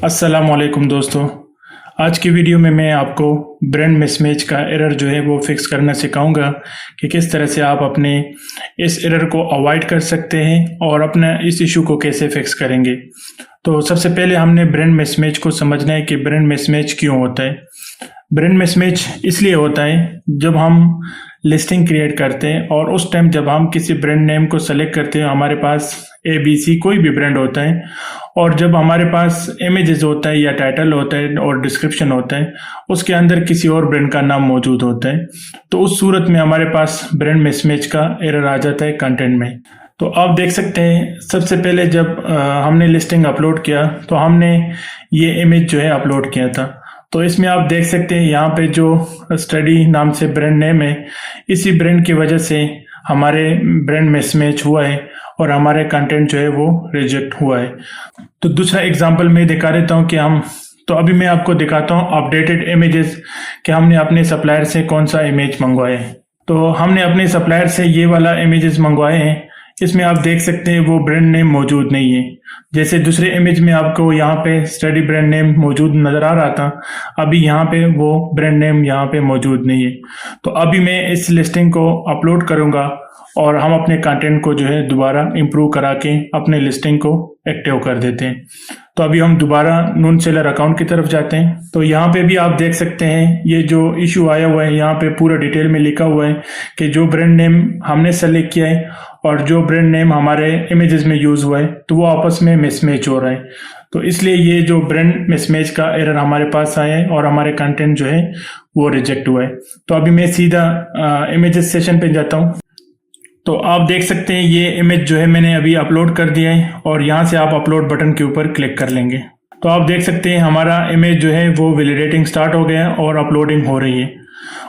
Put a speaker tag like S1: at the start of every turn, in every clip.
S1: अस्सलाम वालेकुम दोस्तों। आज की वीडियो में मैं आपको ब्रांड मिसमैच का एरर जो है वो फिक्स करना सिखाऊंगा कि किस तरह से आप अपने इस एरर को अवॉइड कर सकते हैं और अपना इस इशू को कैसे फिक्स करेंगे। तो सबसे पहले हमने ब्रांड मिसमैच को समझना है कि ब्रांड मिसमैच क्यों होता है। ब्रांड मिसमैच इसलिए होता है जब हम लिस्टिंग क्रिएट करते हैं और उस टाइम जब हम किसी ब्रांड नेम को सेलेक्ट करते हैं, हमारे पास ABC कोई भी ब्रांड होता है, और जब हमारे पास इमेजेस होता है या टाइटल होता है और डिस्क्रिप्शन होता है, उसके अंदर किसी और ब्रांड का नाम मौजूद होता है, तो उस सूरत में हमारे पास ब्रांड मिसमैच का एरर आ जाता है कंटेंट में। तो आप देख सकते हैं, सबसे पहले जब हमने लिस्टिंग अपलोड किया तो हमने ये इमेज जो है अपलोड किया था। तो इसमें आप देख सकते हैं यहाँ पे जो स्टडी नाम से ब्रांड नेम है, इसी ब्रांड की वजह से हमारे ब्रांड मिसमैच हुआ है और हमारे कंटेंट जो है वो रिजेक्ट हुआ है। तो दूसरा एग्जांपल मैं दिखा देता हूँ कि अभी मैं आपको दिखाता हूँ अपडेटेड इमेजेस कि हमने अपने सप्लायर से कौन सा इमेज मंगवाया है। तो हमने अपने सप्लायर से ये वाला इमेजेस मंगवाए हैं। इसमें आप देख सकते हैं वो ब्रांड नेम मौजूद नहीं है। जैसे दूसरे इमेज में आपको यहाँ पे स्टडी ब्रांड नेम मौजूद नज़र आ रहा था, अभी यहाँ पे वो ब्रांड नेम यहाँ पे मौजूद नहीं है। तो अभी मैं इस लिस्टिंग को अपलोड करूँगा और हम अपने कंटेंट को जो है दोबारा इम्प्रूव करा के अपने लिस्टिंग को एक्टिव कर देते हैं। तो अभी हम दोबारा नून सेलर अकाउंट की तरफ जाते हैं। तो यहाँ पे भी आप देख सकते हैं ये जो इशू आया हुआ है, यहाँ पे पूरा डिटेल में लिखा हुआ है कि जो ब्रांड नेम हमने सेलेक्ट किया है और जो ब्रांड नेम हमारे इमेजेस में यूज हुआ है तो वो आपस में मिसमैच हो रहा है। तो इसलिए ये जो ब्रांड मिसमैच का एरर हमारे पास आया है और हमारे कंटेंट जो है वो रिजेक्ट हुआ है। तो अभी मैं सीधा इमेजेस सेशन पे जाता हूँ। तो आप देख सकते हैं ये इमेज जो है मैंने अभी अपलोड कर दिया है और यहाँ से आप अपलोड बटन के ऊपर क्लिक कर लेंगे। तो आप देख सकते हैं हमारा इमेज जो है वो वैलिडेटिंग स्टार्ट हो गया है और अपलोडिंग हो रही है।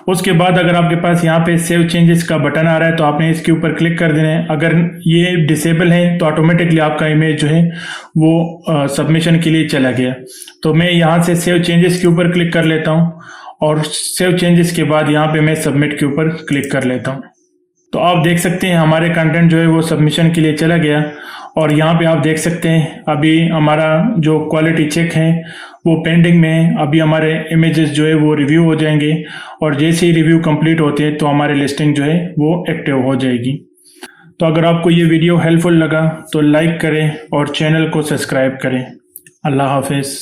S1: उसके बाद अगर आपके पास यहाँ पे सेव चेंजेस का बटन आ रहा है तो आपने इसके ऊपर क्लिक कर देना है। अगर ये डिसेबल है तो ऑटोमेटिकली आपका इमेज जो है वो सबमिशन के लिए चला गया। तो मैं यहाँ से सेव चेंजेस के ऊपर क्लिक कर लेता हूँ और सेव चेंजेस के बाद यहाँ पे मैं सबमिट के ऊपर क्लिक कर लेता हूँ। तो आप देख सकते हैं हमारे कंटेंट जो है वो सबमिशन के लिए चला गया और यहाँ पे आप देख सकते हैं अभी हमारा जो क्वालिटी चेक है वो पेंडिंग में है। अभी हमारे इमेजेस जो है वो रिव्यू हो जाएंगे और जैसे ही रिव्यू कंप्लीट होते हैं तो हमारी लिस्टिंग जो है वो एक्टिव हो जाएगी। तो अगर आपको ये वीडियो हेल्पफुल लगा तो लाइक करें और चैनल को सब्सक्राइब करें। अल्लाह हाफिज़।